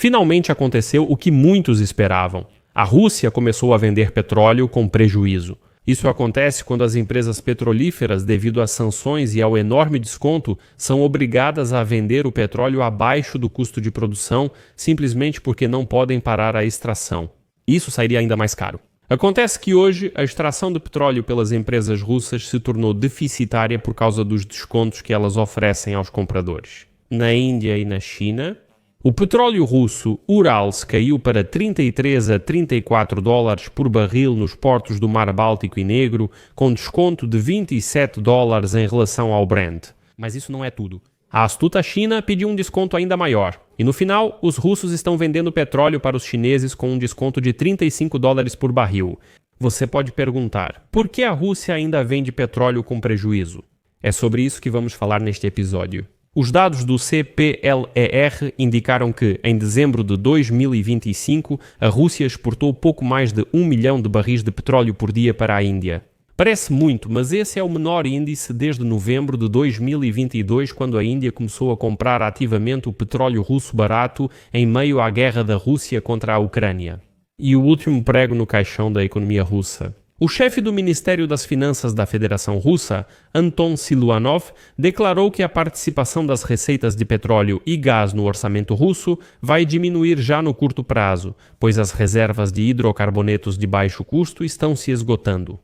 Finalmente aconteceu o que muitos esperavam. A Rússia começou a vender petróleo com prejuízo. Isso acontece quando as empresas petrolíferas, devido às sanções e ao enorme desconto, são obrigadas a vender o petróleo abaixo do custo de produção, simplesmente porque não podem parar a extração. Isso sairia ainda mais caro. Acontece que hoje a extração de petróleo pelas empresas russas se tornou deficitária por causa dos descontos que elas oferecem aos compradores. Na Índia e na China, o petróleo russo Urals caiu para 33 a 34 dólares por barril nos portos do Mar Báltico e Negro, com desconto de 27 dólares em relação ao Brent. Mas isso não é tudo. A astuta China pediu um desconto ainda maior. E no final, os russos estão vendendo petróleo para os chineses com um desconto de 35 dólares por barril. Você pode perguntar, por que a Rússia ainda vende petróleo com prejuízo? É sobre isso que vamos falar neste episódio. Os dados do CPLER indicaram que, em dezembro de 2025, a Rússia exportou pouco mais de 1 milhão de barris de petróleo por dia para a Índia. Parece muito, mas esse é o menor índice desde novembro de 2022, quando a Índia começou a comprar ativamente o petróleo russo barato em meio à guerra da Rússia contra a Ucrânia. E o último prego no caixão da economia russa. O chefe do Ministério das Finanças da Federação Russa, Anton Siluanov, declarou que a participação das receitas de petróleo e gás no orçamento russo vai diminuir já no curto prazo, pois as reservas de hidrocarbonetos de baixo custo estão se esgotando.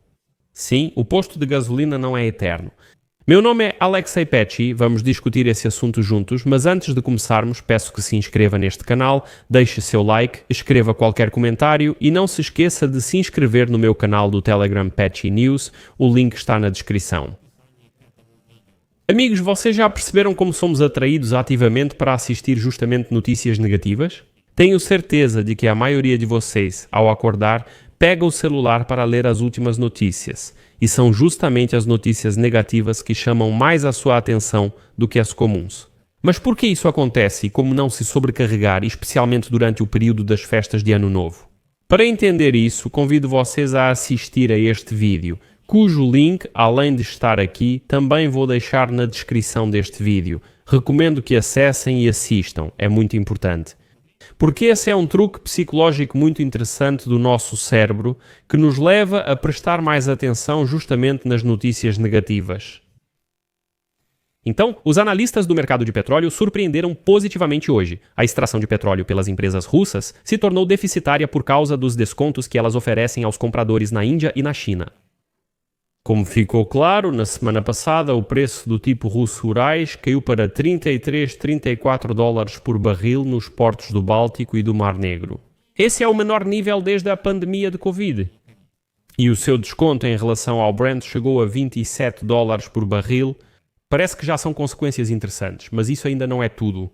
Sim, o posto de gasolina não é eterno. Meu nome é Alexei Petchy, vamos discutir esse assunto juntos, mas antes de começarmos, peço que se inscreva neste canal, deixe seu like, escreva qualquer comentário e não se esqueça de se inscrever no meu canal do Telegram Petchy News, o link está na descrição. Amigos, vocês já perceberam como somos atraídos ativamente para assistir justamente notícias negativas? Tenho certeza de que a maioria de vocês, ao acordar, pega o celular para ler as últimas notícias. E são justamente as notícias negativas que chamam mais a sua atenção do que as comuns. Mas por que isso acontece e como não se sobrecarregar, especialmente durante o período das festas de Ano Novo? Para entender isso, convido vocês a assistir a este vídeo, cujo link, além de estar aqui, também vou deixar na descrição deste vídeo. Recomendo que acessem e assistam, é muito importante. Porque esse é um truque psicológico muito interessante do nosso cérebro que nos leva a prestar mais atenção justamente nas notícias negativas. Então, os analistas do mercado de petróleo surpreenderam positivamente hoje. A extração de petróleo pelas empresas russas se tornou deficitária por causa dos descontos que elas oferecem aos compradores na Índia e na China. Como ficou claro, na semana passada o preço do tipo russo Urals caiu para 33 a 34 dólares por barril nos portos do Báltico e do Mar Negro. Esse é o menor nível desde a pandemia de Covid. E o seu desconto em relação ao Brent chegou a 27 dólares por barril. Parece que já são consequências interessantes, mas isso ainda não é tudo.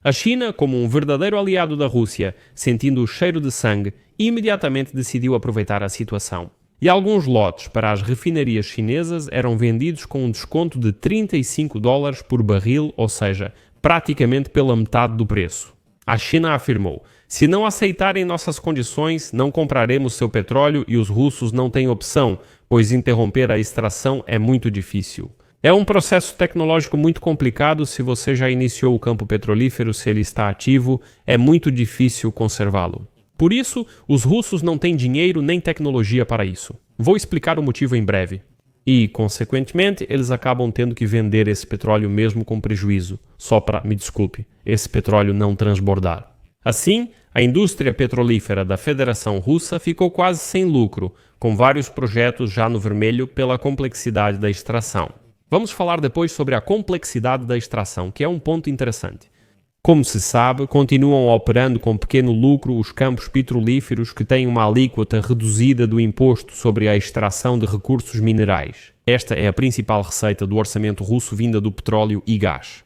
A China, como um verdadeiro aliado da Rússia, sentindo o cheiro de sangue, imediatamente decidiu aproveitar a situação. E alguns lotes para as refinarias chinesas eram vendidos com um desconto de 35 dólares por barril, ou seja, praticamente pela metade do preço. A China afirmou: se não aceitarem nossas condições, não compraremos seu petróleo e os russos não têm opção, pois interromper a extração é muito difícil. É um processo tecnológico muito complicado. Se você já iniciou o campo petrolífero, se ele está ativo, é muito difícil conservá-lo. Por isso, os russos não têm dinheiro nem tecnologia para isso. Vou explicar o motivo em breve. E, consequentemente, eles acabam tendo que vender esse petróleo mesmo com prejuízo, só para, me desculpe, esse petróleo não transbordar. Assim, a indústria petrolífera da Federação Russa ficou quase sem lucro, com vários projetos já no vermelho pela complexidade da extração. Vamos falar depois sobre a complexidade da extração, que é um ponto interessante. Como se sabe, continuam operando com pequeno lucro os campos petrolíferos que têm uma alíquota reduzida do imposto sobre a extração de recursos minerais. Esta é a principal receita do orçamento russo vinda do petróleo e gás.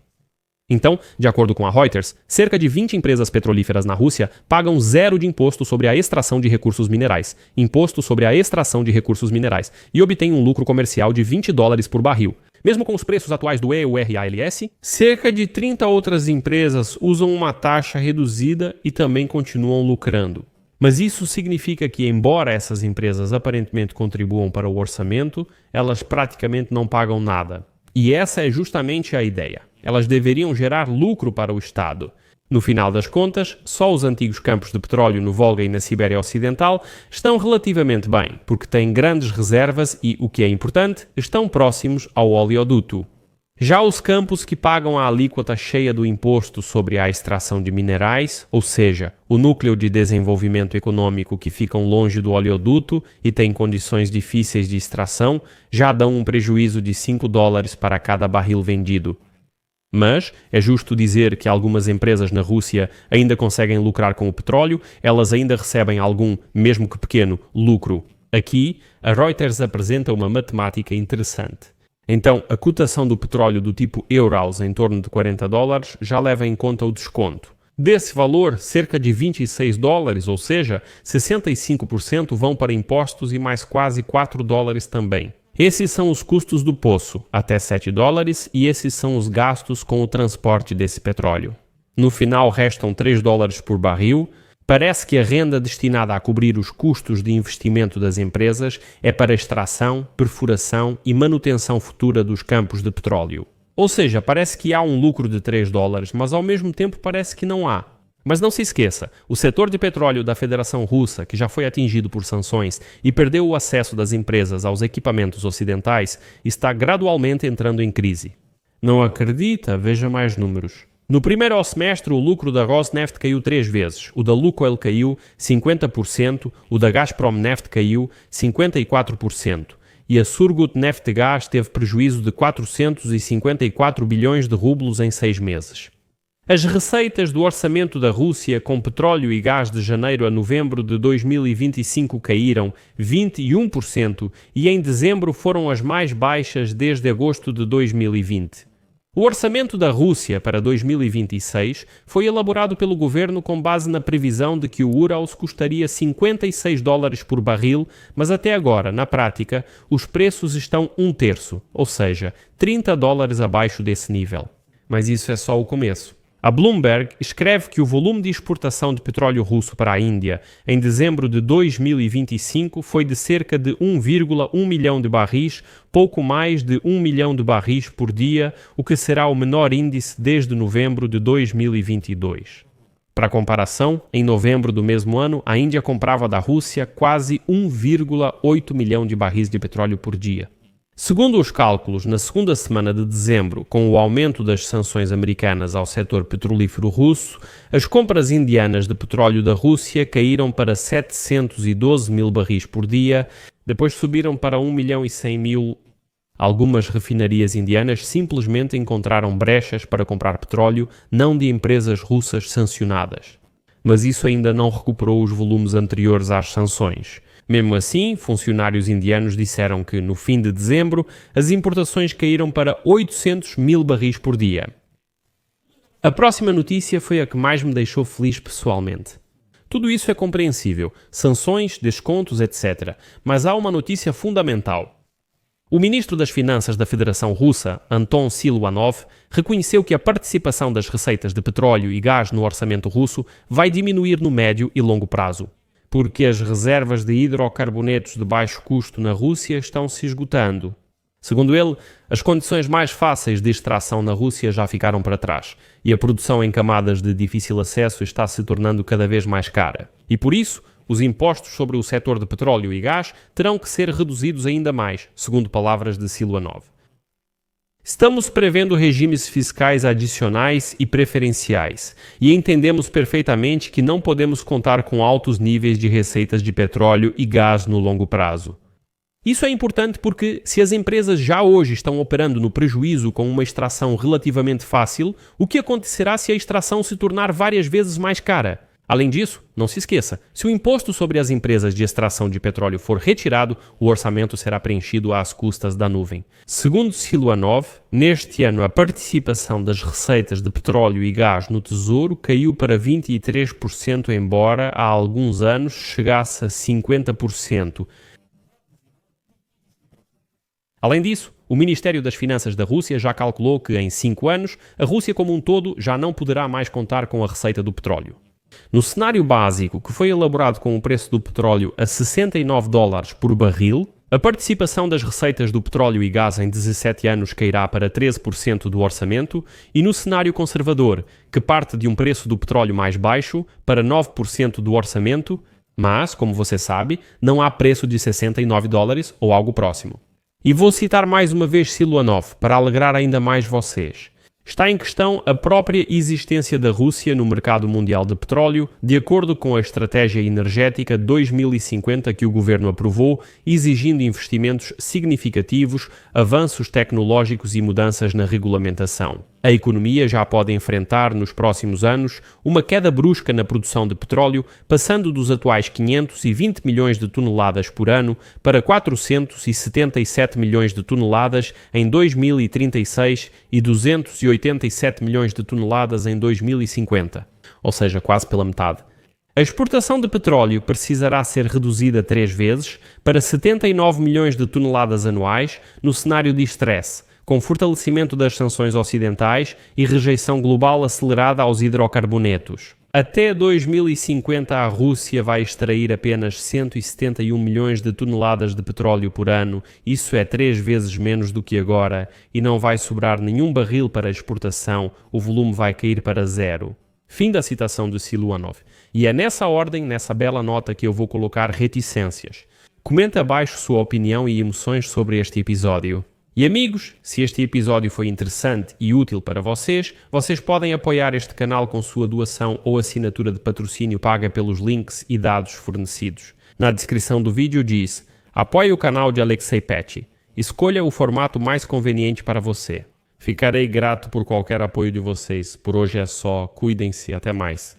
Então, de acordo com a Reuters, cerca de 20 empresas petrolíferas na Rússia pagam zero de imposto sobre a extração de recursos minerais, e obtêm um lucro comercial de 20 dólares por barril. Mesmo com os preços atuais do EURALS, cerca de 30 outras empresas usam uma taxa reduzida e também continuam lucrando. Mas isso significa que, embora essas empresas aparentemente contribuam para o orçamento, elas praticamente não pagam nada. E essa é justamente a ideia. Elas deveriam gerar lucro para o Estado. No final das contas, só os antigos campos de petróleo no Volga e na Sibéria Ocidental estão relativamente bem, porque têm grandes reservas e, o que é importante, estão próximos ao oleoduto. Já os campos que pagam a alíquota cheia do imposto sobre a extração de minerais, ou seja, o núcleo de desenvolvimento econômico que ficam longe do oleoduto e têm condições difíceis de extração, já dão um prejuízo de $5 para cada barril vendido. Mas é justo dizer que algumas empresas na Rússia ainda conseguem lucrar com o petróleo, elas ainda recebem algum, mesmo que pequeno, lucro. Aqui, a Reuters apresenta uma matemática interessante. Então, a cotação do petróleo do tipo Urals em torno de $40 já leva em conta o desconto. Desse valor, cerca de $26, ou seja, 65% vão para impostos e mais quase $4 também. Esses são os custos do poço, até $7, e esses são os gastos com o transporte desse petróleo. No final restam $3 por barril. Parece que a renda destinada a cobrir os custos de investimento das empresas é para extração, perfuração e manutenção futura dos campos de petróleo. Ou seja, parece que há um lucro de $3, mas ao mesmo tempo parece que não há. Mas não se esqueça, o setor de petróleo da Federação Russa, que já foi atingido por sanções e perdeu o acesso das empresas aos equipamentos ocidentais, está gradualmente entrando em crise. Não acredita? Veja mais números. No primeiro semestre, o lucro da Rosneft caiu 3 vezes, o da Lukoil caiu 50%, o da Gazprom-Neft caiu 54%, e a Surgutneftgaz teve prejuízo de 454 bilhões de rublos em 6 meses. As receitas do orçamento da Rússia com petróleo e gás de janeiro a novembro de 2025 caíram 21% e em dezembro foram as mais baixas desde agosto de 2020. O orçamento da Rússia para 2026 foi elaborado pelo governo com base na previsão de que o Urals custaria $56 por barril, mas até agora, na prática, os preços estão 1/3, ou seja, $30 abaixo desse nível. Mas isso é só o começo. A Bloomberg escreve que o volume de exportação de petróleo russo para a Índia em dezembro de 2025 foi de cerca de 1,1 milhão de barris, pouco mais de 1 milhão de barris por dia, o que será o menor índice desde novembro de 2022. Para comparação, em novembro do mesmo ano, a Índia comprava da Rússia quase 1,8 milhão de barris de petróleo por dia. Segundo os cálculos, na segunda semana de dezembro, com o aumento das sanções americanas ao setor petrolífero russo, as compras indianas de petróleo da Rússia caíram para 712 mil barris por dia, depois subiram para 1 milhão e 100 mil. Algumas refinarias indianas simplesmente encontraram brechas para comprar petróleo, não de empresas russas sancionadas. Mas isso ainda não recuperou os volumes anteriores às sanções. Mesmo assim, funcionários indianos disseram que, no fim de dezembro, as importações caíram para 800 mil barris por dia. A próxima notícia foi a que mais me deixou feliz pessoalmente. Tudo isso é compreensível, sanções, descontos, etc. Mas há uma notícia fundamental. O ministro das Finanças da Federação Russa, Anton Siluanov, reconheceu que a participação das receitas de petróleo e gás no orçamento russo vai diminuir no médio e longo prazo, porque as reservas de hidrocarbonetos de baixo custo na Rússia estão se esgotando. Segundo ele, as condições mais fáceis de extração na Rússia já ficaram para trás e a produção em camadas de difícil acesso está se tornando cada vez mais cara. E por isso, os impostos sobre o setor de petróleo e gás terão que ser reduzidos ainda mais, segundo palavras de Siluanov. Estamos prevendo regimes fiscais adicionais e preferenciais, e entendemos perfeitamente que não podemos contar com altos níveis de receitas de petróleo e gás no longo prazo. Isso é importante porque, se as empresas já hoje estão operando no prejuízo com uma extração relativamente fácil, o que acontecerá se a extração se tornar várias vezes mais cara? Além disso, não se esqueça, se o imposto sobre as empresas de extração de petróleo for retirado, o orçamento será preenchido às custas da nuvem. Segundo Siluanov, neste ano a participação das receitas de petróleo e gás no Tesouro caiu para 23%, embora há alguns anos chegasse a 50%. Além disso, o Ministério das Finanças da Rússia já calculou que, em 5 anos, a Rússia como um todo já não poderá mais contar com a receita do petróleo. No cenário básico, que foi elaborado com o preço do petróleo a $69 por barril, A participação das receitas do petróleo e gás em 17 anos cairá para 13% do orçamento e, no cenário conservador, que parte de um preço do petróleo mais baixo, para 9% do orçamento, mas, como você sabe, não há preço de $69 ou algo próximo. E vou citar mais uma vez Siluanov para alegrar ainda mais vocês. Está em questão a própria existência da Rússia no mercado mundial de petróleo, de acordo com a Estratégia Energética 2050 que o governo aprovou, exigindo investimentos significativos, avanços tecnológicos e mudanças na regulamentação. A economia já pode enfrentar, nos próximos anos, uma queda brusca na produção de petróleo, passando dos atuais 520 milhões de toneladas por ano para 477 milhões de toneladas em 2036 e 287 milhões de toneladas em 2050, ou seja, quase pela metade. A exportação de petróleo precisará ser reduzida 3 vezes para 79 milhões de toneladas anuais no cenário de estresse, com fortalecimento das sanções ocidentais e rejeição global acelerada aos hidrocarbonetos. Até 2050 a Rússia vai extrair apenas 171 milhões de toneladas de petróleo por ano, isso é 3 vezes menos do que agora, e não vai sobrar nenhum barril para exportação, o volume vai cair para zero. Fim da citação de Siluanov. E é nessa ordem, nessa bela nota, que eu vou colocar reticências. Comente abaixo sua opinião e emoções sobre este episódio. E amigos, se este episódio foi interessante e útil para vocês, vocês podem apoiar este canal com sua doação ou assinatura de patrocínio paga pelos links e dados fornecidos. Na descrição do vídeo diz: apoie o canal de Alexei Petty. Escolha o formato mais conveniente para você. Ficarei grato por qualquer apoio de vocês. Por hoje é só. Cuidem-se. Até mais.